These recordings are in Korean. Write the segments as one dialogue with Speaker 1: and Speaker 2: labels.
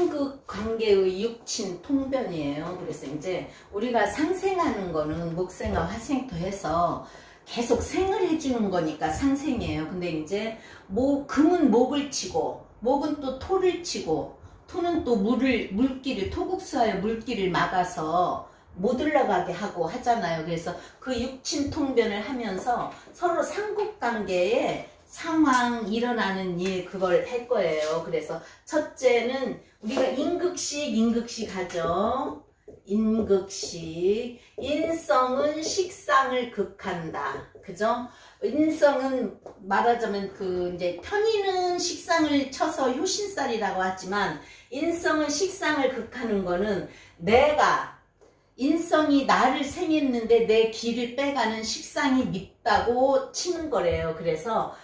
Speaker 1: 인극 관계의 육친 통변이에요. 그래서 이제 우리가 상생하는 거는 목생과 화생토 해서 계속 생을 해주는 거니까 상생이에요. 근데 이제 금은 목을 치고 목은 또 토를 치고 토는 또 물기를 토국수하여 물기를 막아서 못 올라가게 하고 하잖아요. 그래서 그 육친 통변을 하면서 서로 삼국관계에 상황 일어나는 일 그걸 할 거예요. 그래서 첫째는 우리가 인극식 하죠. 인극식. 인성은 식상을 극한다. 그죠? 인성은 말하자면 이제 편의는 식상을 쳐서 효신살이라고 하지만 인성은 식상을 극하는 거는 인성이 나를 생했는데 내 기를 빼가는 식상이 밉다고 치는 거래요. 그래서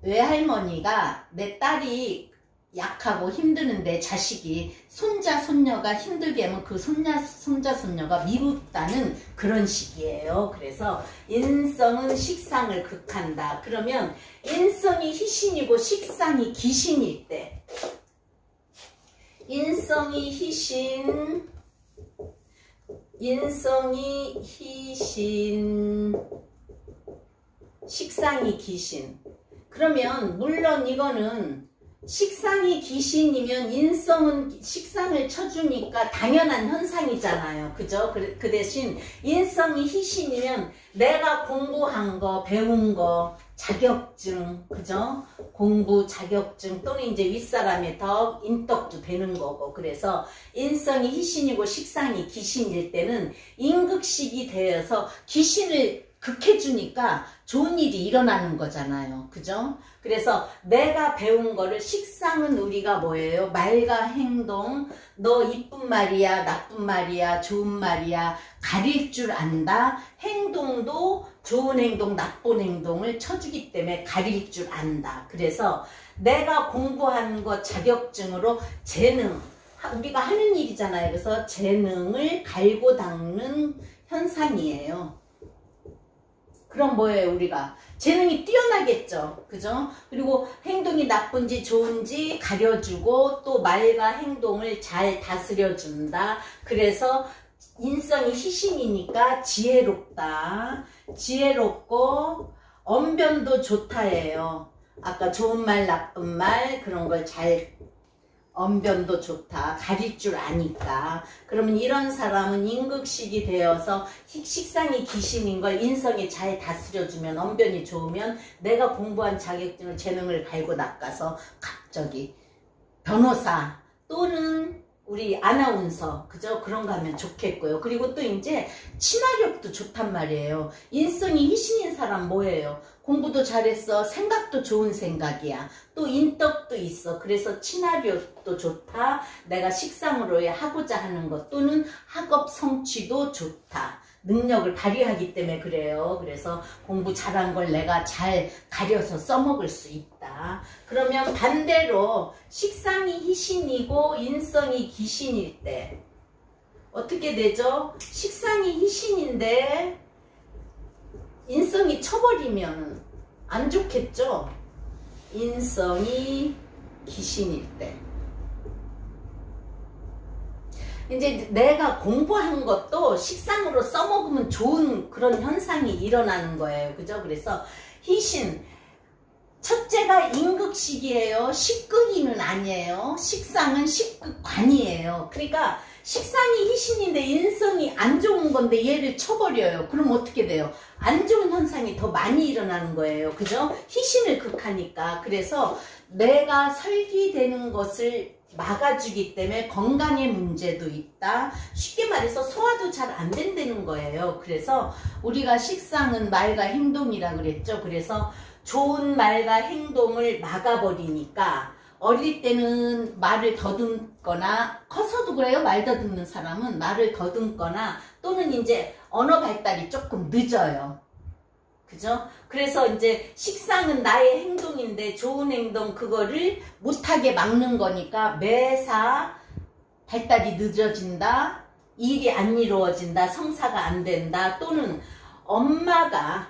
Speaker 1: 외할머니가 내 딸이 약하고 힘드는데 자식이 손자 손녀가 힘들게 하면 그 손자 손녀가 미롭다는 그런 식이에요. 그래서 인성은 식상을 극한다. 그러면 인성이 희신이고 식상이 기신일 때 인성이 희신 식상이 기신. 그러면 물론 이거는 식상이 기신이면 인성은 식상을 쳐주니까 당연한 현상이잖아요. 그죠? 그 대신 인성이 희신이면 내가 공부한 거, 배운 거, 자격증, 그죠? 공부, 자격증 또는 이제 윗사람의 덕, 인덕도 되는 거고. 그래서 인성이 희신이고 식상이 기신일 때는 인극식이 되어서 기신을 극해주니까 좋은 일이 일어나는 거잖아요. 그죠? 그래서 내가 배운 거를 식상은 우리가 뭐예요? 말과 행동, 너 이쁜 말이야, 나쁜 말이야, 좋은 말이야, 가릴 줄 안다. 행동도 좋은 행동, 나쁜 행동을 쳐주기 때문에 가릴 줄 안다. 그래서 내가 공부한 거 자격증으로 재능, 우리가 하는 일이잖아요. 그래서 재능을 갈고 닦는 현상이에요. 그럼 뭐예요? 우리가 재능이 뛰어나겠죠. 그죠? 그리고 행동이 나쁜지 좋은지 가려주고 또 말과 행동을 잘 다스려준다. 그래서 인성이 희신이니까 지혜롭다. 지혜롭고 언변도 좋다예요. 아까 좋은 말 나쁜 말 그런 걸 잘 언변도 좋다. 가릴 줄 아니까. 그러면 이런 사람은 인극식이 되어서 식상이 기신인 걸 인성이 잘 다스려주면 언변이 좋으면 내가 공부한 자격증을 재능을 갈고 닦아서 갑자기 변호사 또는 우리 아나운서 그죠? 그런 거 하면 좋겠고요. 그리고 또 이제 친화력도 좋단 말이에요. 인성이 희신인 사람 뭐예요? 공부도 잘했어. 생각도 좋은 생각이야. 또 인덕도 있어. 그래서 친화력도 좋다. 내가 식상으로 하고자 하는 것 또는 학업 성취도 좋다. 능력을 발휘하기 때문에 그래요. 그래서 공부 잘한 걸 내가 잘 가려서 써먹을 수 있다. 그러면 반대로 식상이 희신이고 인성이 기신일 때 어떻게 되죠? 식상이 희신인데 인성이 쳐버리면 안 좋겠죠? 인성이 기신일 때 이제 내가 공부한 것도 식상으로 써먹으면 좋은 그런 현상이 일어나는 거예요. 그죠? 그래서 희신 첫째가 인극식이에요. 식극이는 아니에요. 식상은 식극관이에요. 그러니까 식상이 희신인데 인성이 안 좋은 건데 얘를 쳐버려요. 그럼 어떻게 돼요? 안 좋은 현상이 더 많이 일어나는 거예요. 그죠? 희신을 극하니까. 그래서 내가 설기되는 것을 막아주기 때문에 건강에 문제도 있다. 쉽게 말해서 소화도 잘 안 된다는 거예요. 그래서 우리가 식상은 말과 행동이라 그랬죠. 그래서 좋은 말과 행동을 막아버리니까 어릴 때는 말을 더듬거나 커서도 그래요. 말 더듬는 사람은 말을 더듬거나 또는 이제 언어 발달이 조금 늦어요. 그죠? 그래서 이제 식상은 나의 행동인데 좋은 행동 그거를 못하게 막는 거니까 매사 발달이 늦어진다. 일이 안 이루어진다. 성사가 안 된다. 또는 엄마가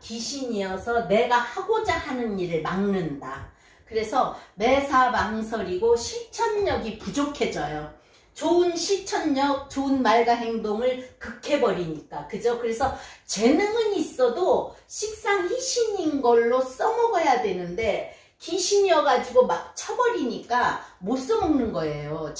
Speaker 1: 귀신이어서 내가 하고자 하는 일을 막는다. 그래서 매사망설이고 실천력이 부족해져요. 좋은 실천력, 좋은 말과 행동을 극해버리니까. 그죠? 그래서 재능은 있어도 식상 희신인 걸로 써먹어야 되는데 귀신이어가지고 막 쳐버리니까 못 써먹는 거예요.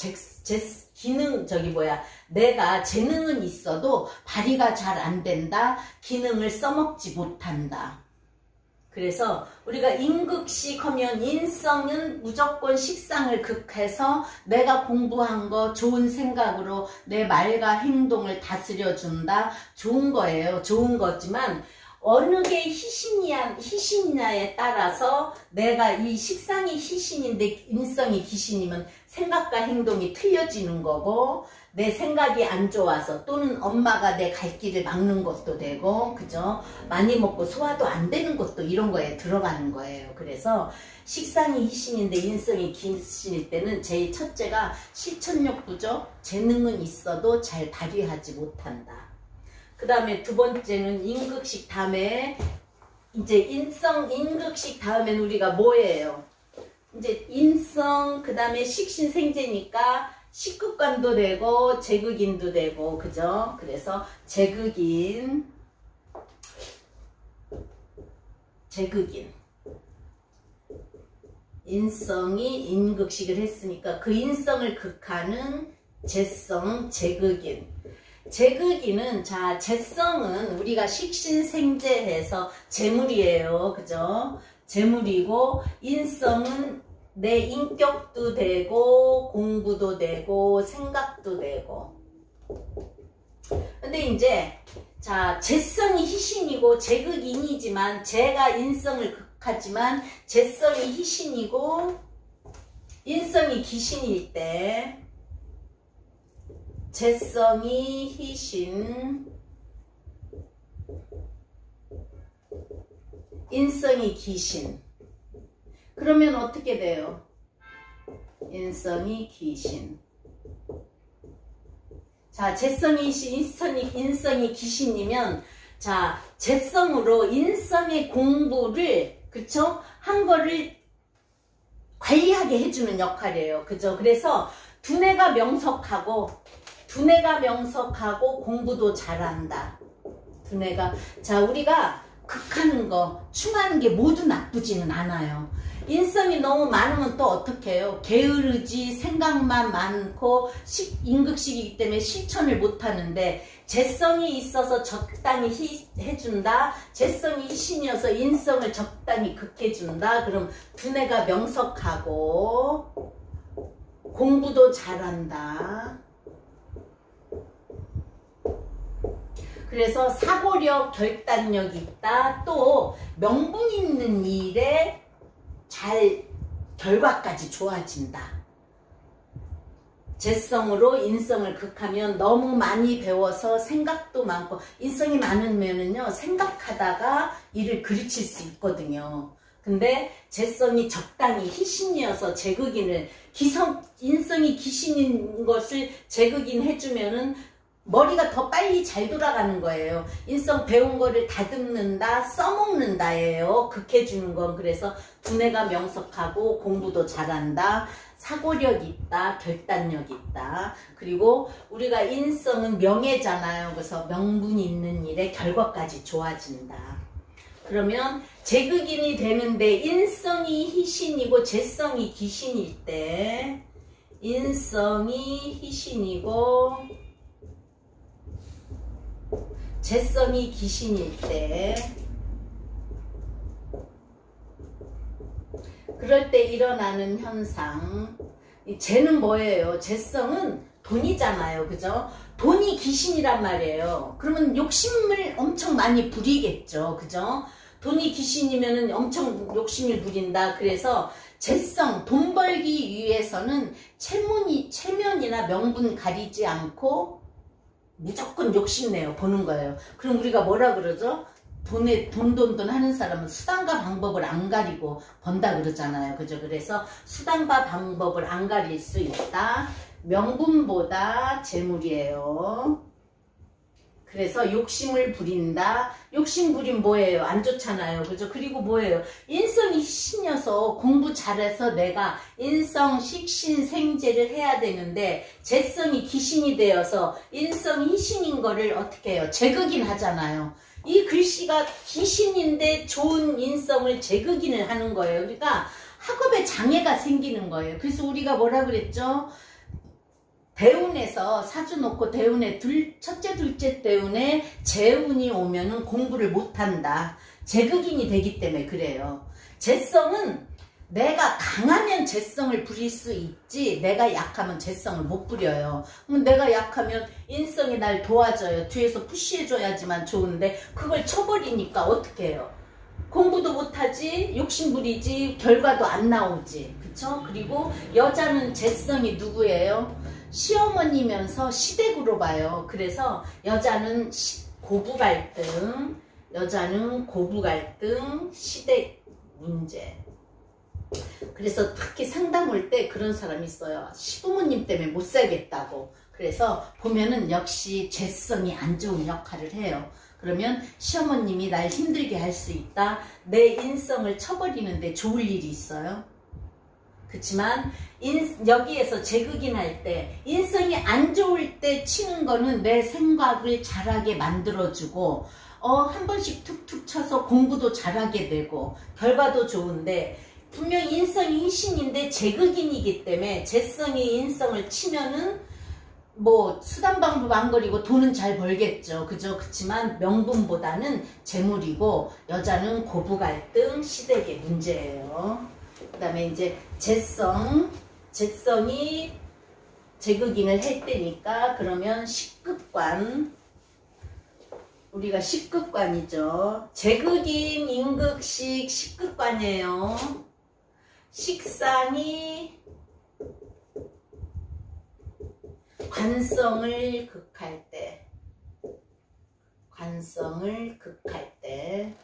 Speaker 1: 내가 재능은 있어도 발휘가 잘 안 된다. 기능을 써먹지 못한다. 그래서 우리가 인극식 하면 인성은 무조건 식상을 극해서 내가 공부한 거 좋은 생각으로 내 말과 행동을 다스려준다. 좋은 거예요. 좋은 거지만 어느 게 희신이냐에 따라서 내가 이 식상이 희신인데 인성이 귀신이면 생각과 행동이 틀려지는 거고, 내 생각이 안 좋아서 또는 엄마가 내 갈 길을 막는 것도 되고, 그죠? 많이 먹고 소화도 안 되는 것도 이런 거에 들어가는 거예요. 그래서 식상이 희신인데 인성이 귀신일 때는 제일 첫째가 실천력 부족, 재능은 있어도 잘 발휘하지 못한다. 그 다음에 두 번째는 인극식 다음에 이제 인극식 다음에는 우리가 뭐예요? 이제 인성, 그 다음에 식신생재니까 식극관도 되고 제극인도 되고, 그죠? 그래서 제극인 인성이 인극식을 했으니까 그 인성을 극하는 재성, 제극인은 자, 재성은 우리가 식신생재해서 재물이에요. 그죠? 재물이고, 인성은 내 인격도 되고 공부도 되고 생각도 되고. 근데 이제 자, 재성이 희신이고 제극인이지만 제가 인성을 극하지만 재성이 희신이고 인성이 귀신일 때, 재성이 희신, 인성이 귀신. 그러면 어떻게 돼요? 인성이 귀신. 자, 재성이 희신, 인성이 귀신이면, 자, 재성으로 인성의 공부를, 그쵸? 한 거를 관리하게 해주는 역할이에요. 그죠? 그래서 두뇌가 명석하고 공부도 잘한다. 두뇌가. 자, 우리가 극하는 거, 충하는 게 모두 나쁘지는 않아요. 인성이 너무 많으면 또 어떻게 해요? 게으르지, 생각만 많고, 인극식이기 때문에 실천을 못하는데, 재성이 있어서 적당히 해준다. 재성이 희신이어서 인성을 적당히 극해준다. 그럼 두뇌가 명석하고 공부도 잘한다. 그래서 사고력, 결단력이 있다. 또 명분 있는 일에 잘 결과까지 좋아진다. 재성으로 인성을 극하면 너무 많이 배워서 생각도 많고, 인성이 많으면은요 생각하다가 일을 그르칠 수 있거든요. 근데 재성이 적당히 희신이어서 제극인을, 인성이 귀신인 것을 제극인 해주면은 머리가 더 빨리 잘 돌아가는 거예요. 인성 배운 거를 다듬는다, 써먹는다예요. 극해주는 건. 그래서 두뇌가 명석하고 공부도 잘한다. 사고력 있다, 결단력 있다. 그리고 우리가 인성은 명예잖아요. 그래서 명분 있는 일에 결과까지 좋아진다. 그러면 제극인이 되는데 인성이 희신이고 재성이 귀신일 때, 인성이 희신이고 재성이 귀신일 때, 그럴 때 일어나는 현상. 재는 뭐예요? 재성은 돈이잖아요. 그죠? 돈이 귀신이란 말이에요. 그러면 욕심을 엄청 많이 부리겠죠. 그죠? 돈이 귀신이면은 엄청 욕심을 부린다. 그래서 재성, 돈 벌기 위해서는 체면이나 명분 가리지 않고 무조건 욕심내요. 버는 거예요. 그럼 우리가 뭐라 그러죠? 돈 하는 사람은 수단과 방법을 안 가리고 번다 그러잖아요. 그죠? 그래서 수단과 방법을 안 가릴 수 있다. 명분보다 재물이에요. 그래서 욕심을 부린다. 욕심 부린 뭐예요? 안 좋잖아요. 그죠? 그리고 뭐예요? 인성이 희신여서 공부 잘해서 내가 인성, 식신, 생재를 해야 되는데 재성이 기신이 되어서 인성이 희신인 거를 어떻게 해요? 제극인 하잖아요. 이 글씨가 기신인데 좋은 인성을 제극인을 하는 거예요. 그러니까 학업에 장애가 생기는 거예요. 그래서 우리가 뭐라 그랬죠? 대운에서 사주 놓고 대운에 첫째 둘째 대운에 재운이 오면은 공부를 못한다. 제극인이 되기 때문에 그래요. 재성은 내가 강하면 재성을 부릴 수 있지 내가 약하면 재성을 못 부려요. 그럼 내가 약하면 인성이 날 도와줘요. 뒤에서 푸시해줘야지만 좋은데 그걸 쳐버리니까 어떻게 해요? 공부도 못하지, 욕심부리지, 결과도 안 나오지. 그쵸? 그리고 여자는 재성이 누구예요? 시어머니면서 시댁으로 봐요. 그래서 여자는 고부 갈등, 시댁 문제. 그래서 특히 상담 올 때 그런 사람이 있어요. 시부모님 때문에 못 살겠다고. 그래서 보면은 역시 재성이 안 좋은 역할을 해요. 그러면 시어머님이 날 힘들게 할 수 있다. 내 인성을 쳐버리는데 좋을 일이 있어요. 그렇지만 여기에서 제극인 할 때 인성이 안 좋을 때 치는 거는 내 생각을 잘하게 만들어주고 한 번씩 툭툭 쳐서 공부도 잘하게 되고 결과도 좋은데 분명 인성이 희신인데 제극인이기 때문에 재성이 인성을 치면은 뭐 수단방법 안 거리고 돈은 잘 벌겠죠. 그죠? 그렇지만 명분보다는 재물이고 여자는 고부 갈등 시댁의 문제예요. 그 다음에 이제 재성이 제극인을 할 때니까 그러면 식극관, 우리가 식극관이죠. 제극인, 임극식, 식극관이에요. 식상이 관성을 극할 때,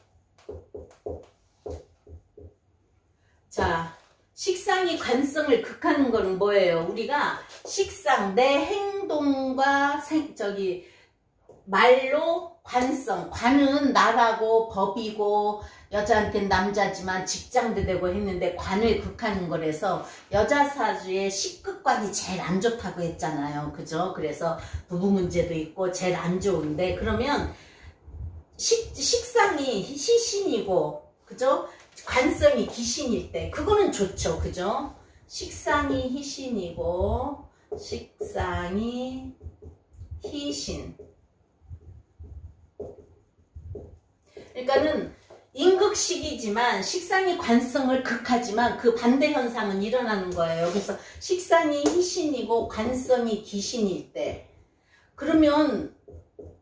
Speaker 1: 자, 식상이 관성을 극하는 거는 뭐예요? 우리가 식상, 내 행동과 말로 관성, 관은 나라고 법이고 여자한테는 남자지만 직장도 되고 했는데 관을 극하는 거라서 여자 사주에 식극관이 제일 안 좋다고 했잖아요. 그죠? 그래서 부부 문제도 있고 제일 안 좋은데 그러면 식상이 희신이고 그죠? 관성이 기신일 때 그거는 좋죠. 그죠? 식상이 희신이고 식상이 희신. 그러니까는 임극식이지만 식상이 관성을 극하지만 그 반대 현상은 일어나는 거예요. 그래서 식상이 희신이고 관성이 기신일 때 그러면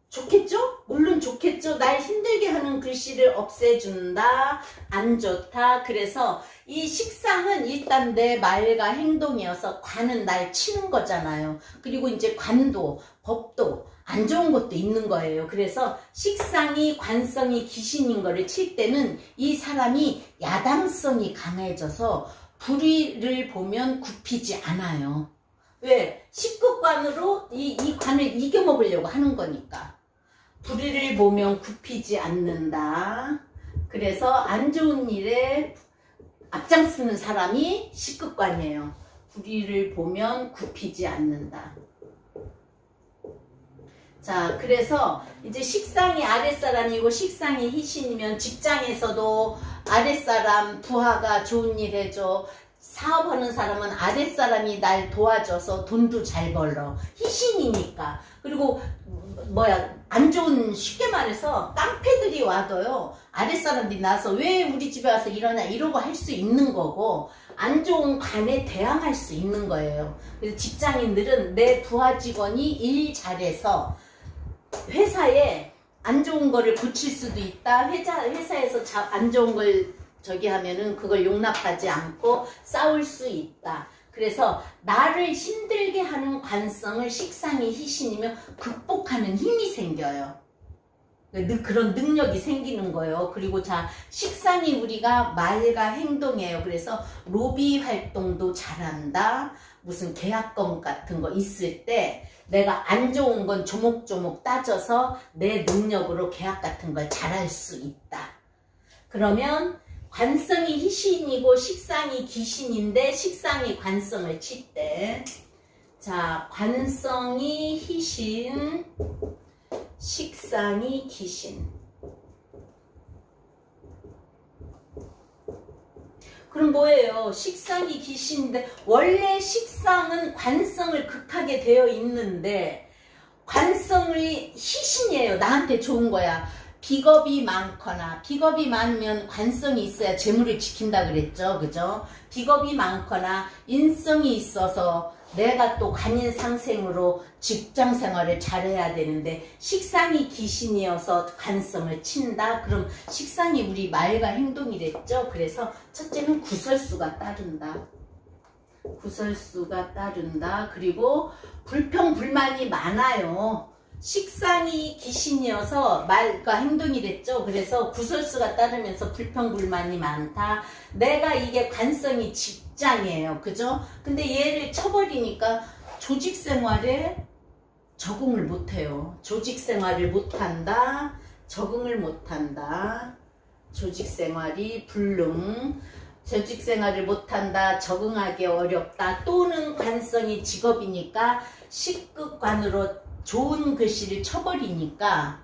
Speaker 1: 좋겠죠? 물론 좋겠죠. 날 힘들게 하는 글씨를 없애준다. 안 좋다. 그래서 이 식상은 일단 내 말과 행동이어서 관은 날 치는 거잖아요. 그리고 이제 관도 법도 안 좋은 것도 있는 거예요. 그래서 식상이 관성이 기신인 거를 칠 때는 이 사람이 야당성이 강해져서 불의를 보면 굽히지 않아요. 왜? 식극관으로 이 관을 이겨먹으려고 하는 거니까. 불의를 보면 굽히지 않는다. 그래서 안 좋은 일에 앞장서는 사람이 식극관이에요. 불의를 보면 굽히지 않는다. 자, 그래서 이제 식상이 아랫사람이고 식상이 희신이면 직장에서도 아랫사람 부하가 좋은 일 해줘. 사업하는 사람은 아랫사람이 날 도와줘서 돈도 잘 벌러. 희신이니까. 그리고 안 좋은, 쉽게 말해서 깡패들이 와도요 아랫사람들이 나서 왜 우리 집에 와서 이러냐 이러고 할 수 있는 거고 안 좋은 관에 대항할 수 있는 거예요. 그래서 직장인들은 내 부하 직원이 일 잘해서 회사에 안 좋은 거를 고칠 수도 있다. 회사에서 안 좋은 걸 하면은 그걸 용납하지 않고 싸울 수 있다. 그래서 나를 힘들게 하는 관성을 식상이 희신이면 극복하는 힘이 생겨요. 그런 능력이 생기는 거예요. 그리고 자, 식상이 우리가 말과 행동이에요. 그래서 로비 활동도 잘한다. 무슨 계약금 같은 거 있을 때 내가 안 좋은 건 조목조목 따져서 내 능력으로 계약 같은 걸 잘할 수 있다. 그러면 관성이 희신이고 식상이 기신인데 식상이 관성을 칠 때, 자, 관성이 희신, 식상이 기신. 그럼 뭐예요? 식상이 기신인데 원래 식상은 관성을 극하게 되어 있는데 관성이 희신이에요. 나한테 좋은 거야. 비겁이 많거나, 비겁이 많으면 관성이 있어야 재물을 지킨다 그랬죠. 그죠? 비겁이 많거나 인성이 있어서 내가 또 관인상생으로 직장 생활을 잘해야 되는데 식상이 기신이어서 관성을 친다. 그럼 식상이 우리 말과 행동이랬죠. 그래서 첫째는 구설수가 따른다. 구설수가 따른다. 그리고 불평불만이 많아요. 식상이 기신이어서 말과 행동이랬죠. 그래서 구설수가 따르면서 불평불만이 많다. 내가 이게 관성이 직장이에요. 그죠? 근데 얘를 쳐버리니까 조직생활에 적응을 못해요. 조직생활을 못한다. 적응을 못한다. 조직생활이 불능. 조직생활을 못한다. 적응하기 어렵다. 또는 관성이 직업이니까 식급관으로 좋은 글씨를 쳐버리니까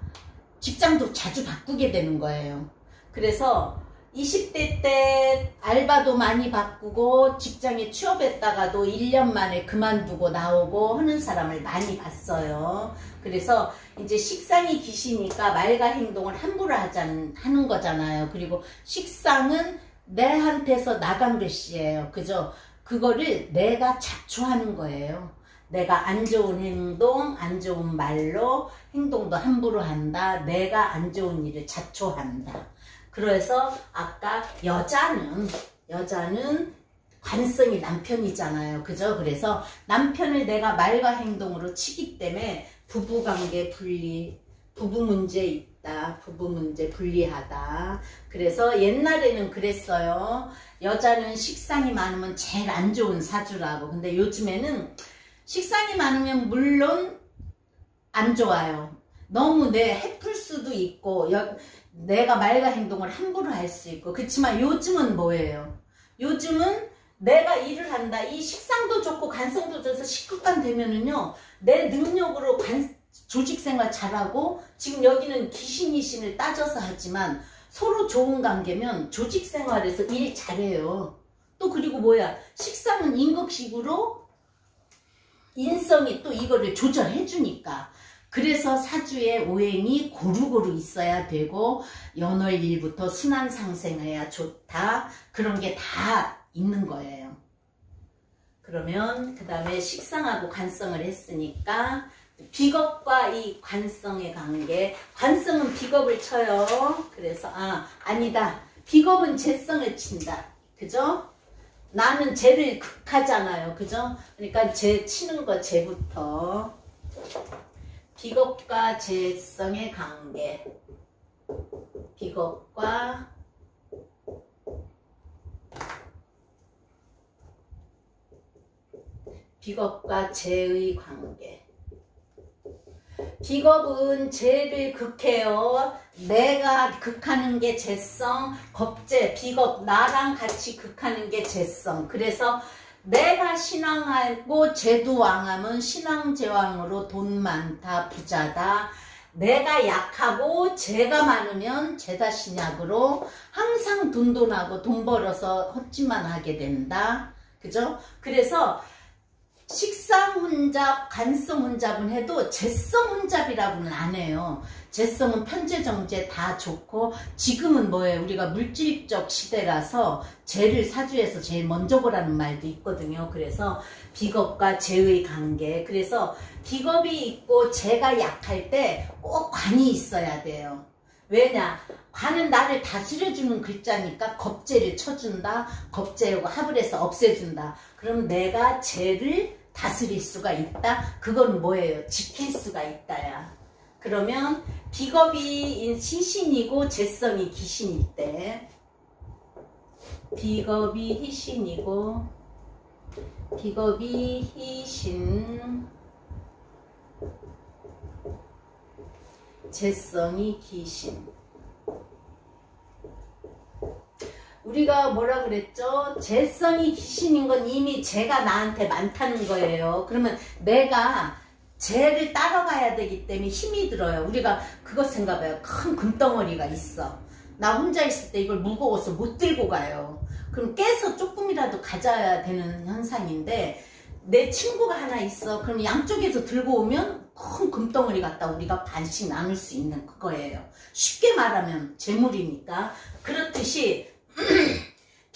Speaker 1: 직장도 자주 바꾸게 되는 거예요. 그래서 20대 때 알바도 많이 바꾸고 직장에 취업했다가도 1년 만에 그만두고 나오고 하는 사람을 많이 봤어요. 그래서 이제 식상이 기시니까 말과 행동을 함부로 하는 거잖아요. 그리고 식상은 내한테서 나간 글씨예요. 그죠? 그거를 내가 자초하는 거예요. 내가 안 좋은 행동, 안 좋은 말로 행동도 함부로 한다. 내가 안 좋은 일을 자초한다. 그래서 아까 여자는 관성이 남편이잖아요. 그죠? 그래서 남편을 내가 말과 행동으로 치기 때문에 부부관계 분리, 부부 문제 있다. 부부 문제 불리하다. 그래서 옛날에는 그랬어요. 여자는 식상이 많으면 제일 안 좋은 사주라고. 근데 요즘에는 식상이 많으면 물론 안 좋아요. 너무 해풀 수도 있고 내가 말과 행동을 함부로 할 수 있고. 그렇지만 요즘은 뭐예요? 요즘은 내가 일을 한다. 이 식상도 좋고 관성도 좋아서 식급관 되면은요. 내 능력으로 조직생활 잘하고, 지금 여기는 기신이신을 따져서 하지만 서로 좋은 관계면 조직생활에서 일 잘해요. 또 그리고 뭐야? 식상은 인극식으로 인성이 또 이거를 조절해 주니까. 그래서 사주에 오행이 고루고루 있어야 되고 연월일부터 순환상생해야 좋다. 그런 게 다 있는 거예요. 그러면 그 다음에 식상하고 관성을 했으니까 비겁과 이 관성의 관계. 관성은 비겁을 쳐요. 그래서 아니다. 비겁은 재성을 친다. 그죠? 나는 재를 극하잖아요. 그죠? 그러니까 재 치는 거 재부터. 비겁과 재성의 관계. 비겁과 재의 관계. 비겁은 재를 극해요. 내가 극하는 게 재성, 겁재, 비겁, 나랑 같이 극하는 게 재성. 그래서 내가 신왕하고 재도 왕하면 신왕제왕으로 돈 많다, 부자다. 내가 약하고 재가 많으면 재다 신약으로 항상 돈돈하고 돈 벌어서 헛짓만 하게 된다. 그죠? 그래서 식상 혼잡, 관성 혼잡은 해도 재성 혼잡이라고는 안 해요. 재성은 편재정제 다 좋고, 지금은 뭐예요? 우리가 물질적 시대라서 재를 사주에서 제일 먼저 보라는 말도 있거든요. 그래서 비겁과 재의 관계. 그래서 비겁이 있고 재가 약할 때 꼭 관이 있어야 돼요. 왜냐? 관은 나를 다스려주는 글자니까 겁재를 쳐준다. 겁재하고 합을 해서 없애준다. 그럼 내가 재를 다스릴 수가 있다. 그건 뭐예요? 지킬 수가 있다야. 그러면 비겁이 희신이고 재성이 기신일 때, 비겁이 희신이고 비겁이 희신, 재성이 기신. 우리가 뭐라 그랬죠? 재성이 기신인 건 이미 재가 나한테 많다는 거예요. 그러면 내가 재를 따라가야 되기 때문에 힘이 들어요. 우리가 그것 생각해봐요. 큰 금덩어리가 있어. 나 혼자 있을 때 이걸 무거워서 못 들고 가요. 그럼 깨서 조금이라도 가져야 되는 현상인데, 내 친구가 하나 있어. 그럼 양쪽에서 들고 오면 큰 금덩어리 갖다 우리가 반씩 나눌 수 있는 그거예요. 쉽게 말하면 재물이니까. 그렇듯이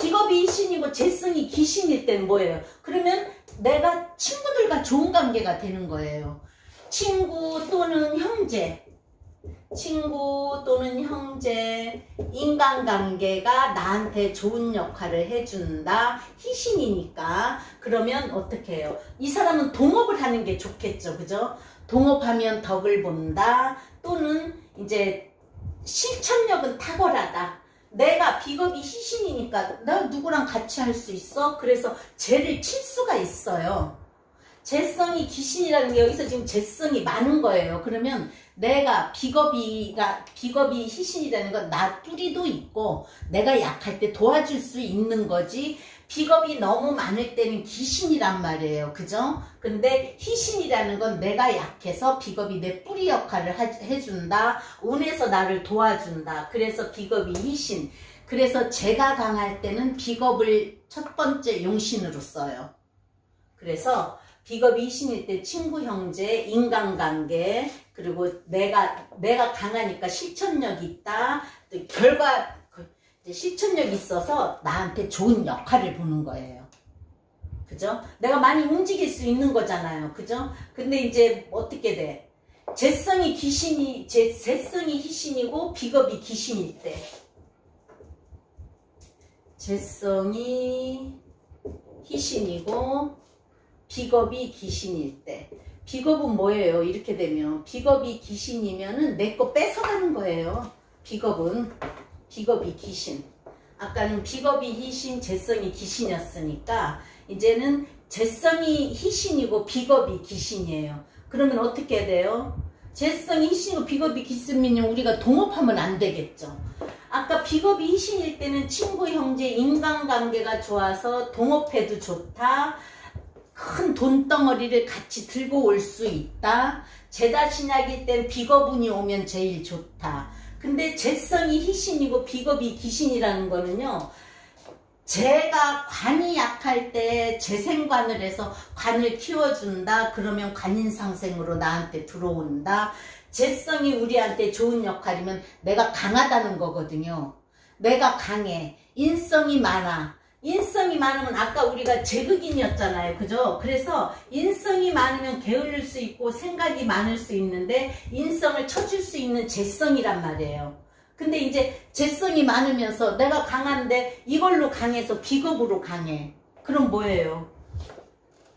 Speaker 1: 비겁이 신이고 재성이 기신일 때는 뭐예요? 그러면 내가 친구들과 좋은 관계가 되는 거예요. 친구 또는 형제, 친구 또는 형제, 인간관계가 나한테 좋은 역할을 해준다. 희신이니까. 그러면 어떻게 해요? 이 사람은 동업을 하는 게 좋겠죠. 그죠? 동업하면 덕을 본다. 또는 이제 실천력은 탁월하다. 내가 비겁이 희신이니까 나 누구랑 같이 할 수 있어? 그래서 재를 칠 수가 있어요. 재성이 기신이라는 게 여기서 지금 재성이 많은 거예요. 그러면 내가 비겁이 희신이라는 건 나 뿌리도 있고 내가 약할 때 도와줄 수 있는 거지. 비겁이 너무 많을 때는 기신이란 말이에요. 그죠? 근데 희신이라는 건 내가 약해서 비겁이 내 뿌리 역할을 해준다. 운에서 나를 도와준다. 그래서 비겁이 희신. 그래서 제가 강할 때는 비겁을 첫 번째 용신으로 써요. 그래서 비겁이 희신일 때 친구, 형제, 인간관계, 그리고 내가 강하니까 실천력이 있다. 또 결과 실천력이 있어서 나한테 좋은 역할을 보는 거예요. 그죠? 내가 많이 움직일 수 있는 거잖아요. 그죠? 근데 이제 어떻게 돼? 재성이 희신이고 비겁이 기신일 때. 재성이 희신이고 비겁이 기신일 때. 비겁은 뭐예요? 이렇게 되면 비겁이 기신이면은 내 거 뺏어가는 거예요. 비겁이 기신. 아까는 비겁이 희신, 재성이 기신이었으니까 이제는 재성이 희신이고 비겁이 기신이에요. 그러면 어떻게 돼요? 재성이 희신이고 비겁이 기신이면 우리가 동업하면 안 되겠죠. 아까 비겁이 희신일 때는 친구, 형제, 인간관계가 좋아서 동업해도 좋다. 큰 돈덩어리를 같이 들고 올 수 있다. 제다신약일 땐 비겁운이 오면 제일 좋다. 근데 재성이 희신이고 비겁이 기신이라는 거는요. 제가 관이 약할 때 재생관을 해서 관을 키워준다. 그러면 관인상생으로 나한테 들어온다. 재성이 우리한테 좋은 역할이면 내가 강하다는 거거든요. 내가 강해. 인성이 많아. 인성이 많으면 아까 우리가 제극인이었잖아요. 그죠? 그래서 인성이 많으면 게을릴 수 있고 생각이 많을 수 있는데 인성을 쳐줄 수 있는 재성이란 말이에요. 근데 이제 재성이 많으면서 내가 강한데 이걸로 강해서 비겁으로 강해. 그럼 뭐예요?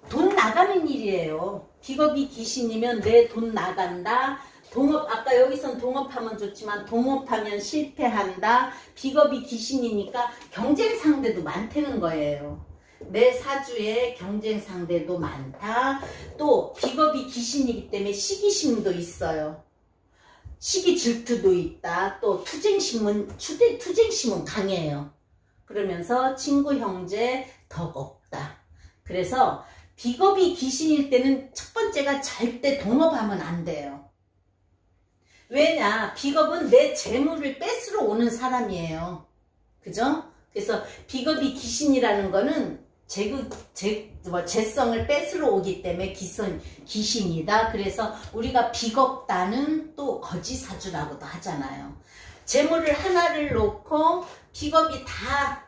Speaker 1: 돈 나가는 일이에요. 비겁이 기신이면 내 돈 나간다. 동업, 아까 여기선 동업하면 좋지만 동업하면 실패한다. 비겁이 기신이니까 경쟁 상대도 많다는 거예요. 내 사주에 경쟁 상대도 많다. 또 비겁이 기신이기 때문에 시기심도 있어요. 시기 질투도 있다. 또 투쟁심은 강해요. 그러면서 친구, 형제 덕 없다. 그래서 비겁이 기신일 때는 첫 번째가 절대 동업하면 안 돼요. 왜냐? 비겁은 내 재물을 뺏으러 오는 사람이에요. 그죠? 그래서 비겁이 기신이라는 거는 재성을 뺏으러 오기 때문에 기신이다. 그래서 우리가 비겁다는 또 거지사주라고도 하잖아요. 재물을 하나를 놓고 비겁이 다,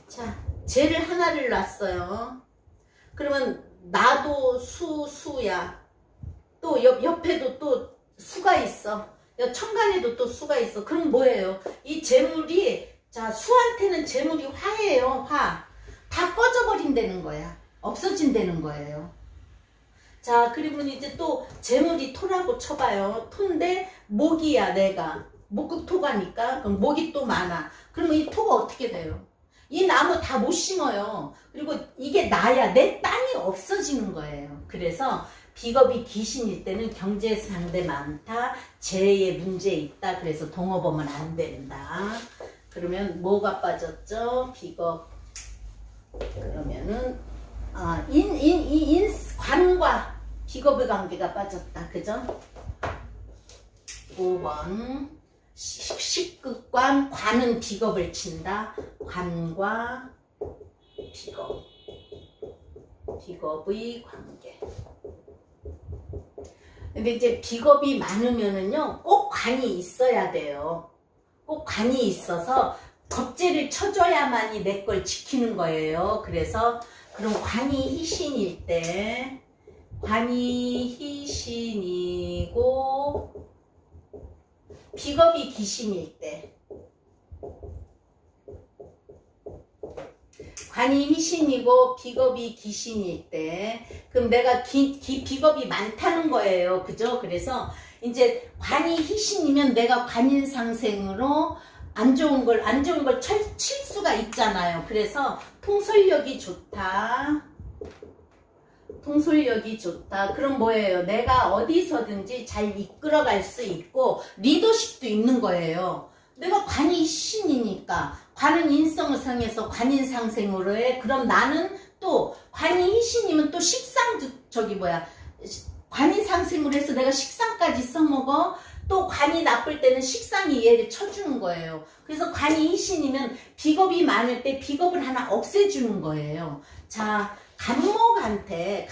Speaker 1: 자, 재를 하나를 놨어요. 그러면 나도 수야. 또 옆에도 또 수가 있어. 천간에도 또 수가 있어. 그럼 뭐예요? 이 재물이, 자, 수한테는 재물이 화예요. 화. 다 꺼져버린다는 거야. 없어진다는 거예요. 자, 그리고 이제 또 재물이 토라고 쳐봐요. 토인데 목이야. 내가 목극토가니까 그럼 목이 또 많아. 그러면 이 토가 어떻게 돼요? 이 나무 다 못 심어요. 그리고 이게 나야 내 땅이 없어지는 거예요. 그래서 비겁이 귀신일 때는 경제 상대 많다, 재해에 문제 있다. 그래서 동업하면 안 된다. 그러면 뭐가 빠졌죠? 비겁. 그러면은 관과 비겁의 관계가 빠졌다. 그죠? 5번 식극관, 관은 비겁을 친다. 관과 비겁, 비겁의 관계. 근데 이제 비겁이 많으면은요, 꼭 관이 있어야 돼요. 꼭 관이 있어서 겁재를 쳐줘야만이 내 걸 지키는 거예요. 그래서 그럼 관이 희신일 때, 관이 희신이고 비겁이 귀신일 때, 관이 희신이고 비겁이 귀신일 때, 그럼 내가 비겁이 많다는 거예요. 그죠? 그래서 이제 관이 희신이면 내가 관인상생으로 안 좋은 걸 칠 수가 있잖아요. 그래서 통솔력이 좋다. 통솔력이 좋다. 그럼 뭐예요? 내가 어디서든지 잘 이끌어갈 수 있고 리더십도 있는 거예요. 내가 관이 희신이니까, 관은 인성을 상해서 관인상생으로 해. 그럼 나는 또 관이 희신이면 또 식상도 관인상생으로 해서 내가 식상까지 써먹어. 또 관이 나쁠 때는 식상이 얘를 쳐주는 거예요. 그래서 관이 희신이면 비겁이 많을 때 비겁을 하나 없애주는 거예요. 자, 간목한테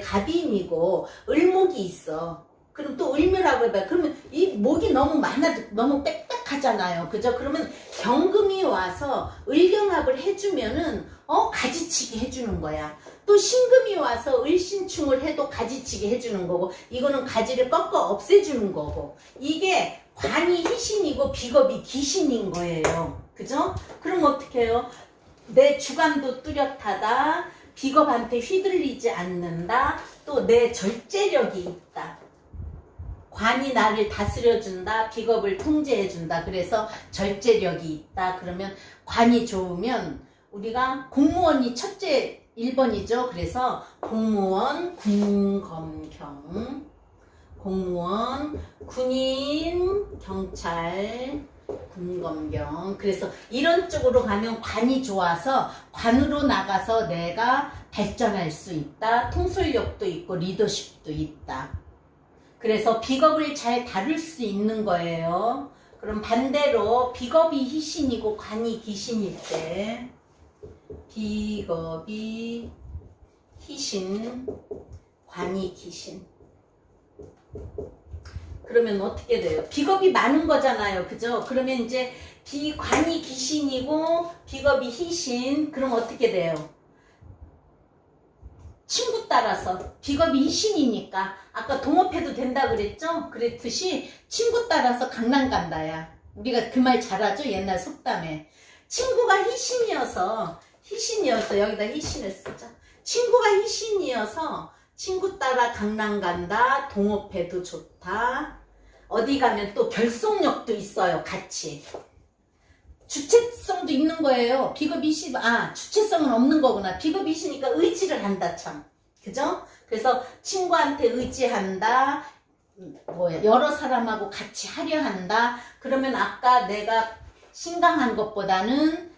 Speaker 1: 갑인이고 을목이 있어. 그럼 또 을묘라고 해봐요. 그러면 이 목이 너무 너무 빽빽하잖아요. 그죠? 그러면 경금이 와서 을경합을 해주면은 가지치기 해주는 거야. 또 신금이 와서 을신충을 해도 가지치기 해주는 거고, 이거는 가지를 꺾어 없애주는 거고, 이게 관이 희신이고 비겁이 귀신인 거예요. 그죠? 그럼 어떻게 해요? 내 주관도 뚜렷하다, 비겁한테 휘둘리지 않는다, 또 내 절제력이 있다. 관이 나를 다스려준다, 비겁을 통제해준다. 그래서 절제력이 있다. 그러면 관이 좋으면 우리가 공무원이 첫째 1번이죠. 그래서 공무원, 군검경, 공무원, 군인, 경찰, 군검경. 그래서 이런 쪽으로 가면 관이 좋아서 관으로 나가서 내가 발전할 수 있다. 통솔력도 있고 리더십도 있다. 그래서 비겁을 잘 다룰 수 있는 거예요. 그럼 반대로 비겁이 희신이고 관이 귀신일 때, 비겁이 희신, 관이 귀신. 그러면 어떻게 돼요? 비겁이 많은 거잖아요. 그죠? 그러면 이제 관이 귀신이고 비겁이 희신. 그럼 어떻게 돼요? 친구 따라서 비겁이 희신이니까 아까 동업해도 된다 그랬죠? 그랬듯이 친구 따라서 강남 간다야. 우리가 그 말 잘하죠? 옛날 속담에. 친구가 희신이어서 여기다 희신을 쓰자. 친구가 희신이어서 친구 따라 강남 간다. 동업해도 좋다. 어디 가면 또 결속력도 있어요. 같이. 주체성도 있는 거예요. 비겁이 주체성은 없는 거구나. 비겁이 있으니까 의지를 한다, 참. 그죠? 그래서 친구한테 의지한다. 여러 사람하고 같이 하려 한다. 그러면 아까 내가 신강한 것보다는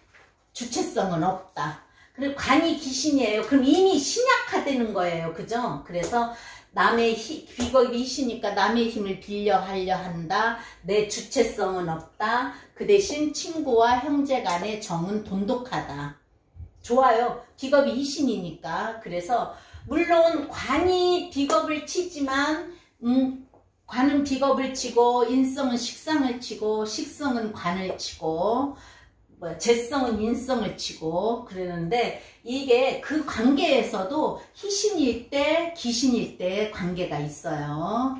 Speaker 1: 주체성은 없다. 그리고 관이 귀신이에요. 그럼 이미 신약화되는 거예요. 그죠? 그래서 비겁이 희시니까 남의 힘을 빌려 하려 한다. 내 주체성은 없다. 그 대신 친구와 형제 간의 정은 돈독하다. 좋아요. 비겁이 희신이니까. 그래서 물론 관이 비겁을 치지만 관은 비겁을 치고 인성은 식상을 치고 식성은 관을 치고 재성은 인성을 치고 그러는데, 이게 그 관계에서도 희신일 때 귀신일 때 관계가 있어요.